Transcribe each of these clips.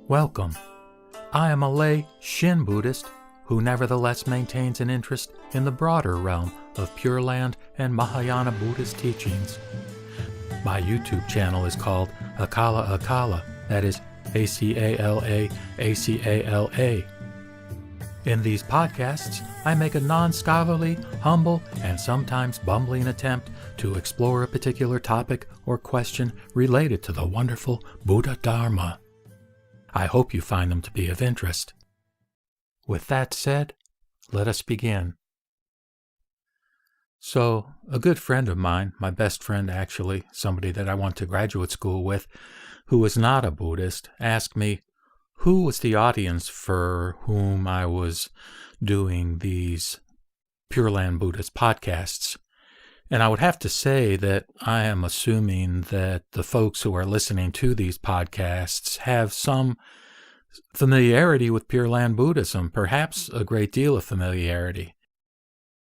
Welcome. I am a lay Shin Buddhist who nevertheless maintains an interest in the broader realm of Pure Land and Mahayana Buddhist teachings. My YouTube channel is called Akala Akala, that is A-C-A-L-A, A-C-A-L-A. In these podcasts, I make a non-scholarly, humble, and sometimes bumbling attempt to explore a particular topic or question related to the wonderful Buddha Dharma. I hope you find them to be of interest. With that said, let us begin. So, a good friend of mine, my best friend actually, somebody that I went to graduate school with, who was not a Buddhist, asked me who was the audience for whom I was doing these Pure Land Buddhist podcasts. And I would have to say that I am assuming that the folks who are listening to these podcasts have some familiarity with Pure Land Buddhism, perhaps a great deal of familiarity.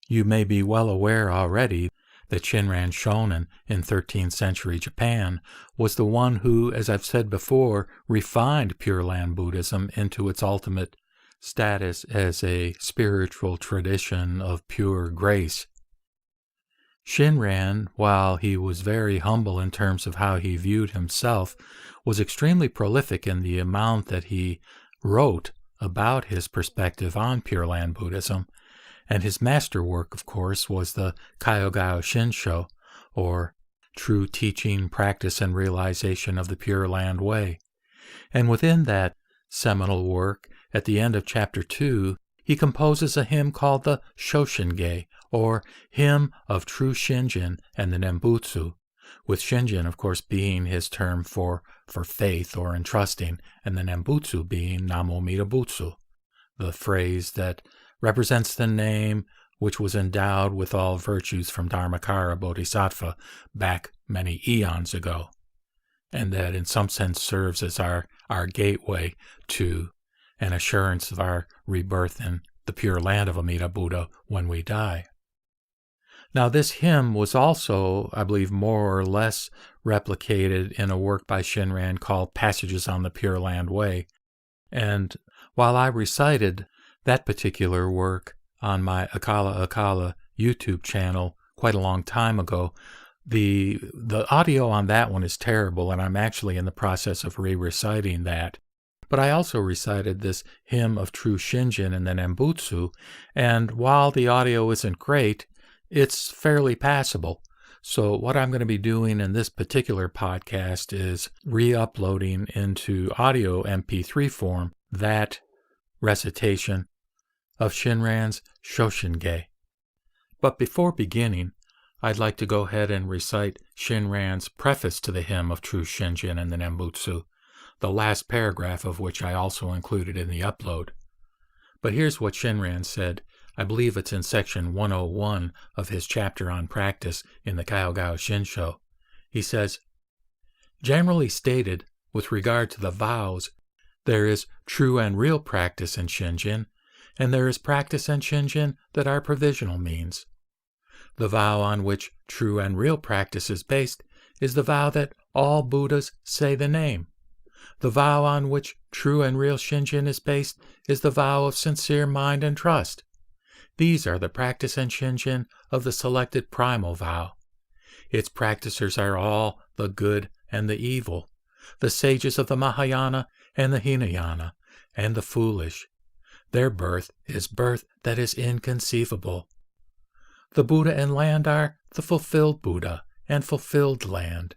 You may be well aware already that Shinran Shonin in 13th century Japan was the one who, as I've said before, refined Pure Land Buddhism into its ultimate status as a spiritual tradition of pure grace. Shinran, while he was very humble in terms of how he viewed himself, was extremely prolific in the amount that he wrote about his perspective on Pure Land Buddhism, and his masterwork, of course, was the Kyogai Shinsho, or True Teaching, Practice, and Realization of the Pure Land Way. And within that seminal work, at the end of Chapter 2, he composes a hymn called the Shoshinge, or Hymn of True Shinjin and the Nembutsu, with Shinjin, of course, being his term for faith or entrusting, and the Nembutsu being Namo Amida Butsu, the phrase that represents the name which was endowed with all virtues from Dharmakara Bodhisattva back many eons ago, and that in some sense serves as our gateway to an assurance of our rebirth in the pure land of Amida Buddha when we die. Now, this hymn was also, I believe, more or less replicated in a work by Shinran called Passages on the Pure Land Way. And while I recited that particular work on my Akala Akala YouTube channel quite a long time ago, the audio on that one is terrible, and I'm actually in the process of re-reciting that. But I also recited this hymn of True Shinjin and the Nembutsu, and while the audio isn't great, it's fairly passable. So what I'm going to be doing in this particular podcast is re-uploading into audio MP3 form that recitation of Shinran's Shoshinge. But before beginning, I'd like to go ahead and recite Shinran's preface to the hymn of True Shinjin and the Nembutsu, the last paragraph of which I also included in the upload. But here's what Shinran said. I believe it's in section 101 of his chapter on practice in the Kyogai Shinsho. He says, "Generally stated, with regard to the vows, there is true and real practice in Shinjin, and there is practice in Shinjin that are provisional means. The vow on which true and real practice is based is the vow that all Buddhas say the name. The vow on which true and real Shinjin is based is the vow of sincere mind and trust. These are the practice and Shinjin of the selected Primal Vow. Its practicers are all the good and the evil, the sages of the Mahayana and the Hinayana, and the foolish. Their birth is birth that is inconceivable. The Buddha and land are the fulfilled Buddha and fulfilled land.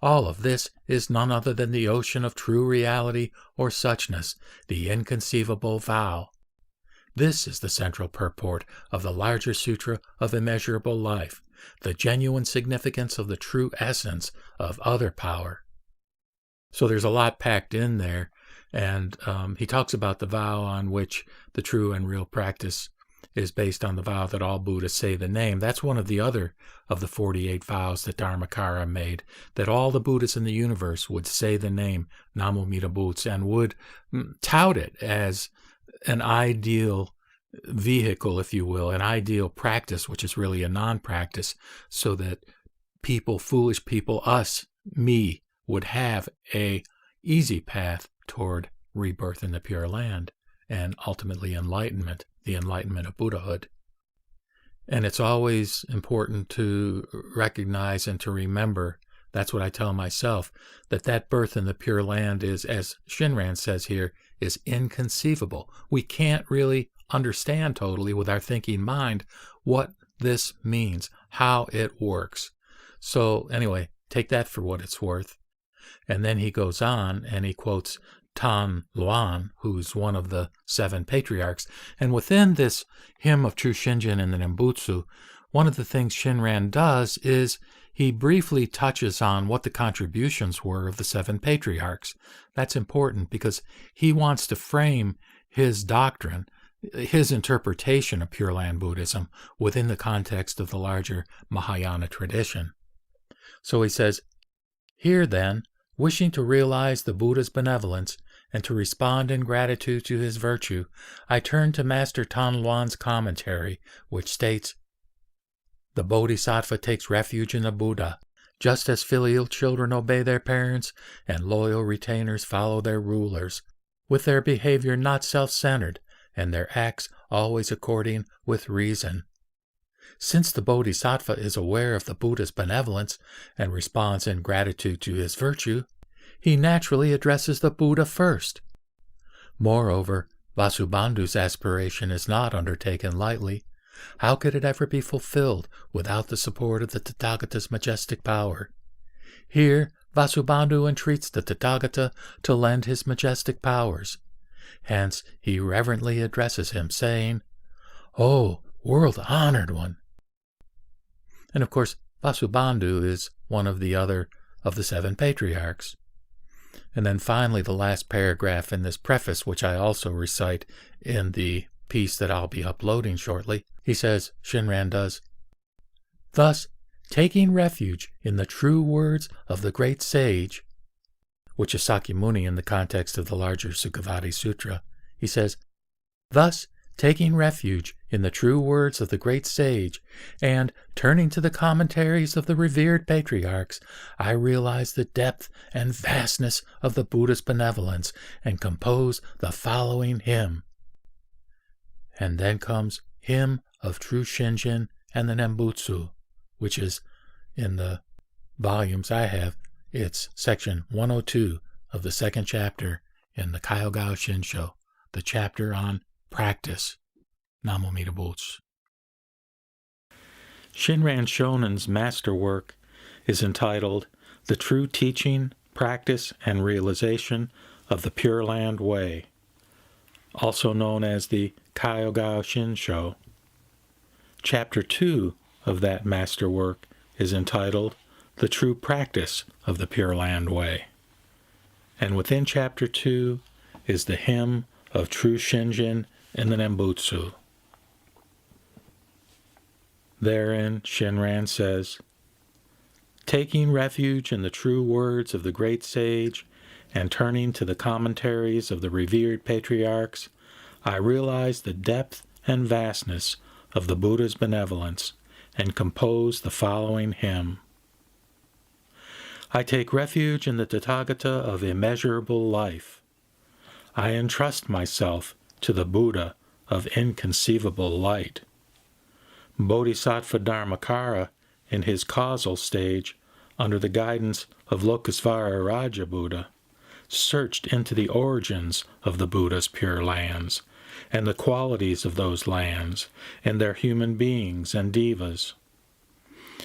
All of this is none other than the ocean of true reality or suchness, the inconceivable vow. This is the central purport of the larger Sutra of Immeasurable Life, the genuine significance of the true essence of other power." So there's a lot packed in there, and he talks about the vow on which the true and real practice is based on the vow that all Buddhas say the name. That's one of the other of the 48 vows that Dharmakara made, that all the Buddhas in the universe would say the name Namo Amida Butsu and would tout it as an ideal vehicle, if you will, an ideal practice, which is really a non-practice, so that people, foolish people, us, me, would have a easy path toward rebirth in the Pure Land, and ultimately enlightenment, the enlightenment of Buddhahood. And it's always important to recognize and to remember, that's what I tell myself, that birth in the Pure Land is, as Shinran says here, is inconceivable. We can't really understand totally with our thinking mind what this means, how it works. So anyway, take that for what it's worth. And then he goes on and he quotes Tan Luan, who's one of the 7 patriarchs. And within this hymn of true Shinjin and the Nembutsu, one of the things Shinran does is he briefly touches on what the contributions were of the 7 patriarchs. That's important because he wants to frame his doctrine, his interpretation of Pure Land Buddhism within the context of the larger Mahayana tradition. So he says, "Here then, wishing to realize the Buddha's benevolence and to respond in gratitude to his virtue, I turn to Master Tan Luan's commentary, which states, the Bodhisattva takes refuge in the Buddha, just as filial children obey their parents and loyal retainers follow their rulers, with their behavior not self-centered and their acts always according with reason. Since the Bodhisattva is aware of the Buddha's benevolence and responds in gratitude to his virtue, he naturally addresses the Buddha first. Moreover, Vasubandhu's aspiration is not undertaken lightly. How could it ever be fulfilled without the support of the Tathagata's majestic power? Here, Vasubandhu entreats the Tathagata to lend his majestic powers. Hence, he reverently addresses him, saying, 'O world-honored one!' And of course, Vasubandhu is one of the other of the 7 patriarchs. And then finally, the last paragraph in this preface, which I also recite in the piece that I'll be uploading shortly, he says, Shinran does, "Thus, taking refuge in the true words of the great sage," which is Sakyamuni in the context of the larger Sukhavati Sutra, he says, "Thus, taking refuge in the true words of the great sage, and turning to the commentaries of the revered patriarchs, I realize the depth and vastness of the Buddha's benevolence and compose the following hymn." And then comes Hymn of True Shinjin and the Nembutsu, which is in the volumes I have. It's section 102 of the 2nd chapter in the Kyogao Shinsho, the chapter on practice. Namo Amida Butsu. Shinran Shonen's masterwork is entitled The True Teaching, Practice, and Realization of the Pure Land Way, also known as the Kyogao Shinsho. Chapter 2 of that masterwork is entitled The True Practice of the Pure Land Way. And within Chapter 2 is the Hymn of True Shinjin and the Nembutsu. Therein, Shinran says, "Taking refuge in the true words of the great sage and turning to the commentaries of the revered patriarchs, I realize the depth and vastness of the Buddha's benevolence and compose the following hymn. I take refuge in the Tathagata of immeasurable life. I entrust myself to the Buddha of inconceivable light. Bodhisattva Dharmakara, in his causal stage, under the guidance of Lokesvara Raja Buddha, searched into the origins of the Buddha's pure lands, and the qualities of those lands, and their human beings and devas.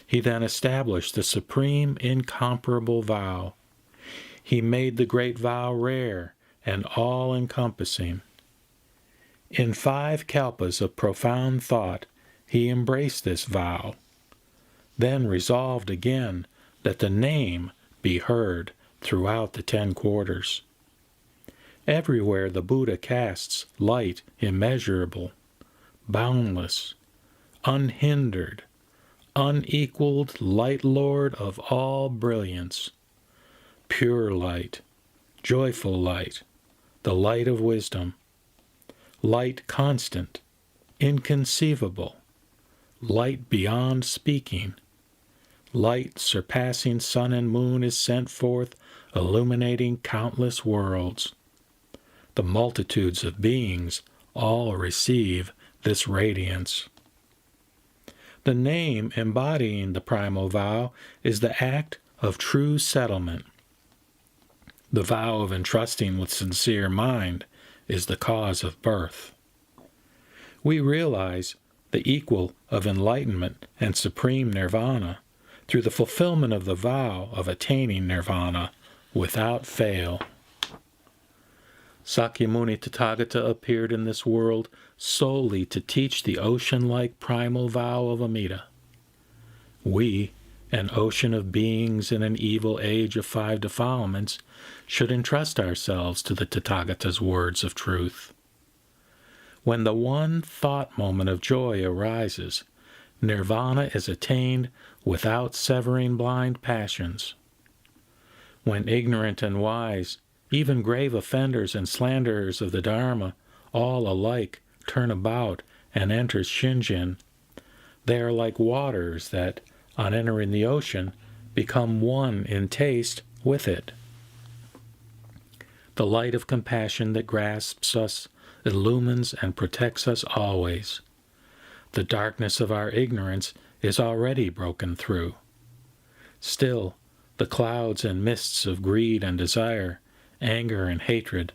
He then established the supreme incomparable vow. He made the great vow rare and all-encompassing. In 5 kalpas of profound thought, he embraced this vow, then resolved again that the name be heard throughout the 10 quarters. Everywhere the Buddha casts light immeasurable, boundless, unhindered, unequaled light lord of all brilliance, pure light, joyful light, the light of wisdom, light constant, inconceivable, light beyond speaking, light surpassing sun and moon is sent forth, illuminating countless worlds. the multitudes of beings all receive this radiance. The name embodying the primal vow is the act of true settlement. The vow of entrusting with sincere mind is the cause of birth. We realize the equal of enlightenment and supreme nirvana through the fulfillment of the vow of attaining nirvana without fail. Sakyamuni Tathagata appeared in this world solely to teach the ocean-like primal vow of Amida. We, an ocean of beings in an evil age of 5 defilements, should entrust ourselves to the Tathagata's words of truth. When the one thought moment of joy arises, nirvana is attained without severing blind passions. When ignorant and wise, even grave offenders and slanderers of the Dharma, all alike turn about and enter Shinjin, they are like waters that, on entering the ocean, become one in taste with it. The light of compassion that grasps us illumines and protects us always. The darkness of our ignorance is already broken through. Still, the clouds and mists of greed and desire, anger and hatred,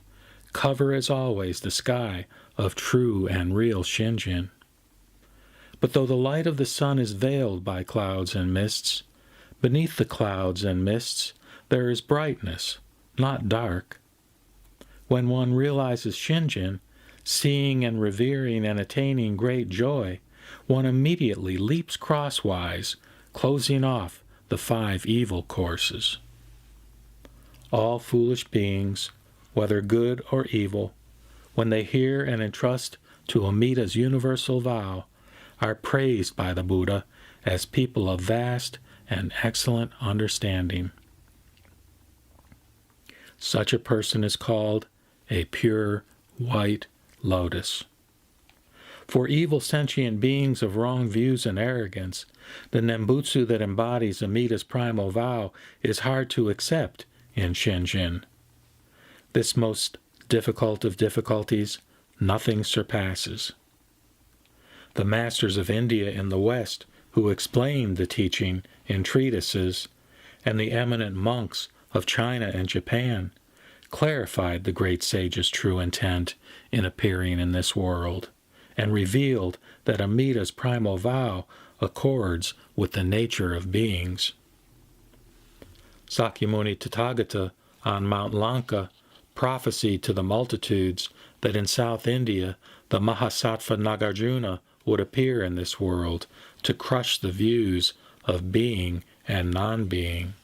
cover as always the sky of true and real Shinjin. But though the light of the sun is veiled by clouds and mists, beneath the clouds and mists there is brightness, not dark. When one realizes Shinjin, seeing and revering and attaining great joy, one immediately leaps crosswise, closing off the 5 evil courses. All foolish beings, whether good or evil, when they hear and entrust to Amida's universal vow, are praised by the Buddha as people of vast and excellent understanding. Such a person is called a pure white lotus. For evil sentient beings of wrong views and arrogance, the Nembutsu that embodies Amida's primal vow is hard to accept in Shinjin. This most difficult of difficulties, nothing surpasses. The masters of India in the West, who explained the teaching in treatises, and the eminent monks of China and Japan, clarified the great sage's true intent in appearing in this world, and revealed that Amida's primal vow accords with the nature of beings. Sakyamuni Tathagata on Mount Lanka prophesied to the multitudes that in South India the Mahasattva Nagarjuna would appear in this world to crush the views of being and non-being.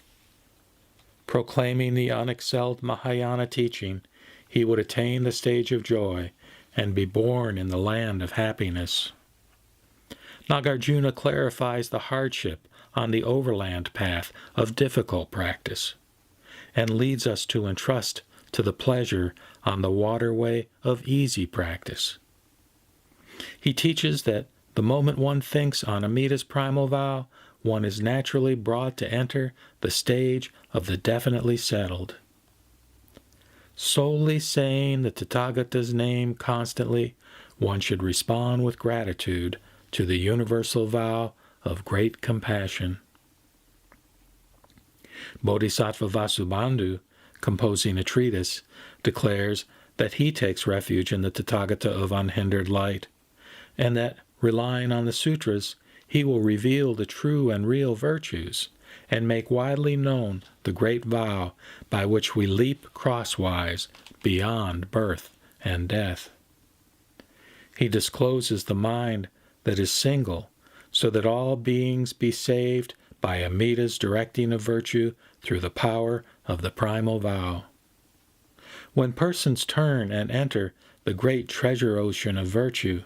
Proclaiming the unexcelled Mahayana teaching, he would attain the stage of joy and be born in the land of happiness. Nagarjuna clarifies the hardship on the overland path of difficult practice, and leads us to entrust to the pleasure on the waterway of easy practice. He teaches that the moment one thinks on Amida's primal vow, one is naturally brought to enter the stage of the definitely settled. Solely saying the Tathagata's name constantly, one should respond with gratitude to the universal vow of great compassion. Bodhisattva Vasubandhu, composing a treatise, declares that he takes refuge in the Tathagata of unhindered light, and that, relying on the sutras, he will reveal the true and real virtues, and make widely known the great vow by which we leap crosswise beyond birth and death. He discloses the mind that is single, so that all beings be saved by Amida's directing of virtue through the power of the primal vow. When persons turn and enter the great treasure ocean of virtue,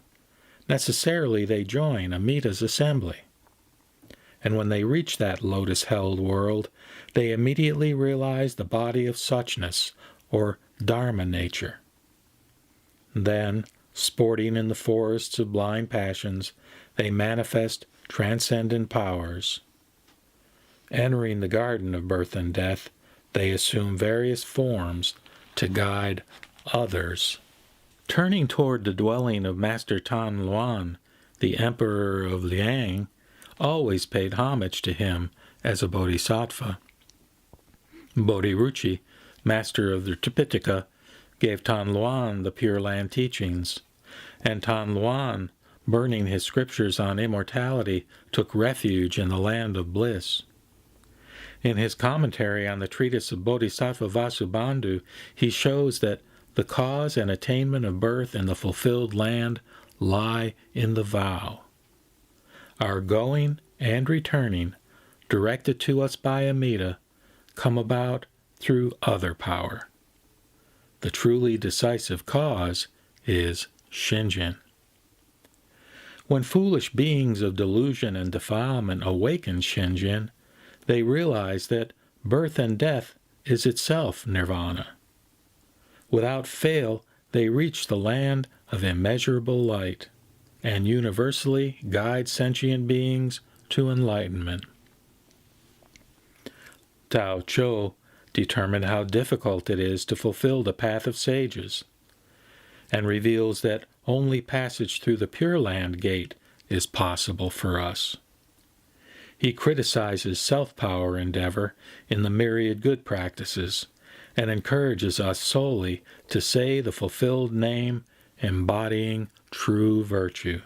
necessarily they join Amida's assembly. And when they reach that lotus-held world, they immediately realize the body of suchness, or Dharma nature. Then, sporting in the forests of blind passions, they manifest transcendent powers. Entering the garden of birth and death, they assume various forms to guide others. Turning toward the dwelling of Master Tan Luan, the Emperor of Liang always paid homage to him as a bodhisattva. Bodhiruchi, master of the Tripitaka, gave Tan Luan the Pure Land teachings, and Tan Luan, burning his scriptures on immortality, took refuge in the land of bliss. In his commentary on the treatise of Bodhisattva Vasubandhu, he shows that the cause and attainment of birth in the fulfilled land lie in the vow. Our going and returning, directed to us by Amida, come about through other power. The truly decisive cause is Shinjin. When foolish beings of delusion and defilement awaken Shinjin, they realize that birth and death is itself nirvana. Without fail, they reach the land of immeasurable light, and universally guide sentient beings to enlightenment. Tao Cho determined how difficult it is to fulfill the path of sages, and reveals that only passage through the Pure Land gate is possible for us. He criticizes self-power endeavor in the myriad good practices, and encourages us solely to say the fulfilled name embodying true virtue.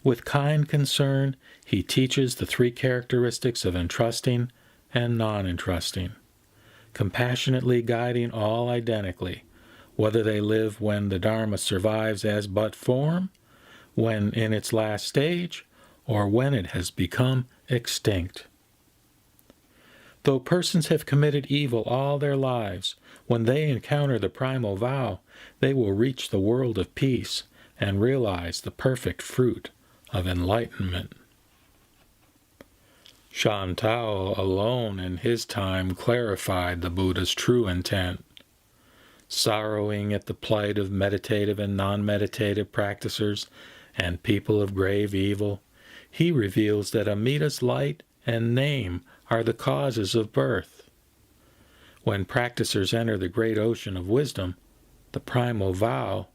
With kind concern, he teaches the three characteristics of entrusting and non-entrusting, compassionately guiding all identically, whether they live when the Dharma survives as but form, when in its last stage, or when it has become extinct. Though persons have committed evil all their lives, when they encounter the primal vow, they will reach the world of peace and realize the perfect fruit of enlightenment. Shan Tao alone in his time clarified the Buddha's true intent. Sorrowing at the plight of meditative and non-meditative practitioners and people of grave evil, he reveals that Amida's light and name are the causes of birth. When practitioners enter the great ocean of wisdom, the primal vow,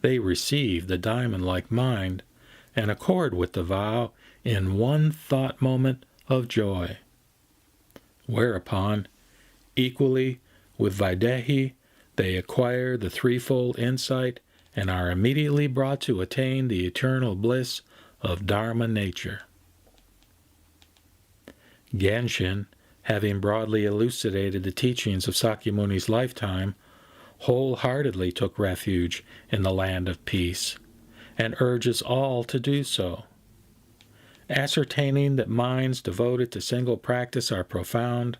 they receive the diamond-like mind and accord with the vow in one thought moment of joy. Whereupon, equally with Vaidehi, they acquire the threefold insight and are immediately brought to attain the eternal bliss of Dharma nature. Genshin, having broadly elucidated the teachings of Sakyamuni's lifetime, wholeheartedly took refuge in the land of peace, and urges all to do so. Ascertaining that minds devoted to single practice are profound,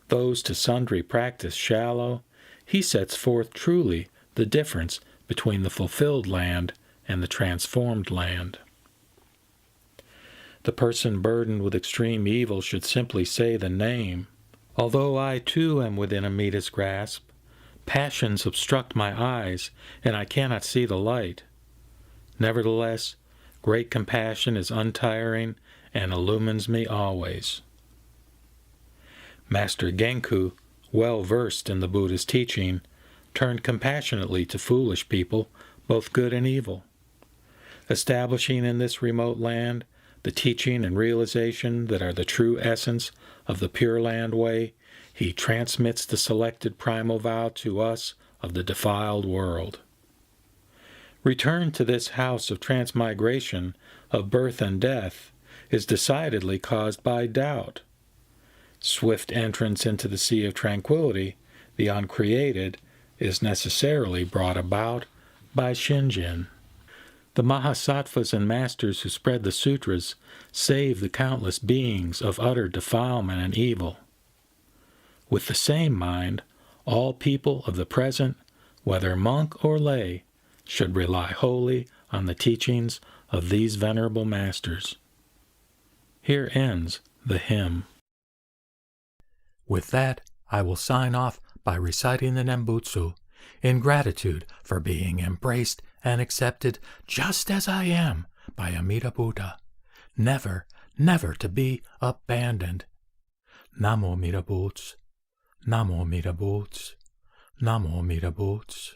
those to sundry practice shallow, he sets forth truly the difference between the fulfilled land and the transformed land. The person burdened with extreme evil should simply say the name. Although I too am within Amida's grasp, passions obstruct my eyes, and I cannot see the light. Nevertheless, great compassion is untiring and illumines me always. Master Genku, well versed in the Buddha's teaching, turned compassionately to foolish people, both good and evil. Establishing in this remote land the teaching and realization that are the true essence of the Pure Land way, he transmits the selected primal vow to us of the defiled world. Return to this house of transmigration, of birth and death, is decidedly caused by doubt. Swift entrance into the sea of tranquility, the uncreated, is necessarily brought about by Shinjin. The Mahasattvas and masters who spread the sutras save the countless beings of utter defilement and evil. With the same mind, all people of the present, whether monk or lay, should rely wholly on the teachings of these venerable masters. Here ends the hymn. With that, I will sign off by reciting the Nembutsu, in gratitude for being embraced and accepted just as I am by Amida Buddha, never, never to be abandoned. Namo Amida Butsu, Namo Amida Butsu, Namo Amida Butsu.